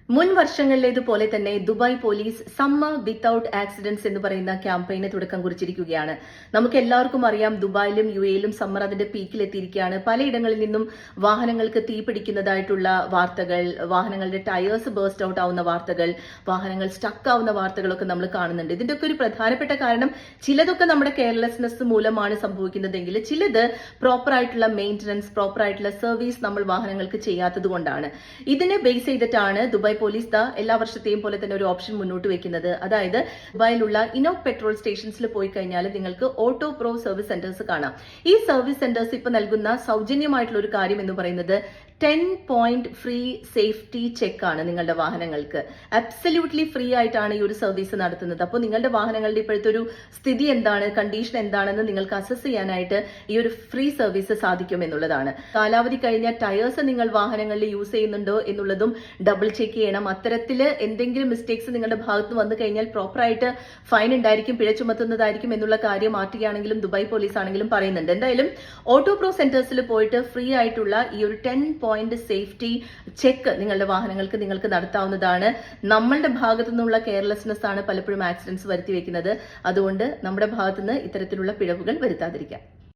മുൻ വർഷങ്ങളിലേതുപോലെ തന്നെ Dubai police summer without accidents എന്ന് പറയുന്ന ക്യാമ്പയിന് തുടക്കം കുറിച്ചിരിക്കുകയാണ്. നമുക്ക് എല്ലാവർക്കും അറിയാം, ദുബായിലും യുഎയിലും സമ്മർ അതിന്റെ പീക്കിലെത്തിയിരിക്കുകയാണ്. പലയിടങ്ങളിൽ നിന്നും വാഹനങ്ങൾക്ക് തീപിടിക്കുന്നതായിട്ടുള്ള വാർത്തകൾ, വാഹനങ്ങളുടെ ടയേഴ്സ് ബേസ്റ്റ് ഔട്ട് ആവുന്ന വാർത്തകൾ, വാഹനങ്ങൾ സ്റ്റക്ക് ആവുന്ന വാർത്തകളൊക്കെ നമ്മൾ കാണുന്നുണ്ട്. ഇതിന്റെയൊക്കെ ഒരു പ്രധാനപ്പെട്ട കാരണം ചിലതൊക്കെ നമ്മുടെ കെയർലെസ്നെസ് മൂലമാണ് സംഭവിക്കുന്നതെങ്കിൽ ചിലത് പ്രോപ്പറായിട്ടുള്ള മെയിന്റനൻസ്, പ്രോപ്പറായിട്ടുള്ള സർവീസ് നമ്മൾ വാഹനങ്ങൾക്ക് ചെയ്യാത്തത് കൊണ്ടാണ്. ഇതിനെ ബേസ് ചെയ്തിട്ടാണ് ദുബായ് പോലീസ് എല്ലാ വർഷത്തെയും പോലെ തന്നെ ഒരു ഓപ്ഷൻ മുന്നോട്ട് വെക്കുന്നത്. അതായത് ദുബായിലുള്ള ഇനോക് പെട്രോൾ സ്റ്റേഷൻസിൽ പോയി കഴിഞ്ഞാൽ നിങ്ങൾക്ക് ഓട്ടോ പ്രോ സർവീസ് സെന്റേഴ്സ് കാണാം. ഈ സർവീസ് സെന്റേഴ്സ് ഇപ്പൊ നൽകുന്ന സൗജന്യമായിട്ടുള്ള ഒരു കാര്യം എന്ന് പറയുന്നത് 10 പോയിന്റ് ഫ്രീ സേഫ്റ്റി ചെക്ക് ആണ് നിങ്ങളുടെ വാഹനങ്ങൾക്ക്. അബ്സല്യൂട്ട്ലി ഫ്രീ ആയിട്ടാണ് ഈ ഒരു സർവീസ് നടത്തുന്നത്. അപ്പോൾ നിങ്ങളുടെ വാഹനങ്ങളുടെ ഇപ്പോഴത്തെ ഒരു സ്ഥിതി എന്താണ്, കണ്ടീഷൻ എന്താണെന്ന് നിങ്ങൾക്ക് അസസ് ചെയ്യാനായിട്ട് ഈ ഒരു ഫ്രീ സർവീസ് സാധിക്കും എന്നുള്ളതാണ്. കാലാവധി കഴിഞ്ഞ ടയേഴ്സ് നിങ്ങൾ വാഹനങ്ങളിൽ യൂസ് ചെയ്യുന്നുണ്ടോ എന്നുള്ളതും ഡബിൾ ചെക്ക് ചെയ്യണം. അത്തരത്തില് എന്തെങ്കിലും മിസ്റ്റേക്സ് നിങ്ങളുടെ ഭാഗത്ത് വന്നു കഴിഞ്ഞാൽ പ്രോപ്പറായിട്ട് ഫൈൻ ഉണ്ടായിരിക്കും, പിഴ ചുമത്തുന്നതായിരിക്കും എന്നുള്ള കാര്യം ആർട്ടിയാണെങ്കിലും ദുബായ് പോലീസ് ആണെങ്കിലും പറയുന്നുണ്ട്. എന്തായാലും ഓട്ടോ പ്രോ സെന്റേഴ്സിൽ പോയിട്ട് ഫ്രീ ആയിട്ടുള്ള ഈ ഒരു 10 പോയിന്റ് സേഫ്റ്റി ചെക്ക് നിങ്ങളുടെ വാഹനങ്ങൾക്ക് നിങ്ങൾക്ക് നടത്താവുന്നതാണ്. നമ്മളുടെ ഭാഗത്തു നിന്നുള്ള കെയർലെസ്നെസ് ആണ് പലപ്പോഴും ആക്സിഡന്റ്സ് വരുത്തി വെക്കുന്നത്. അതുകൊണ്ട് നമ്മുടെ ഭാഗത്തുനിന്ന് ഇത്തരത്തിലുള്ള പിഴവുകൾ വരുത്താതിരിക്കാം.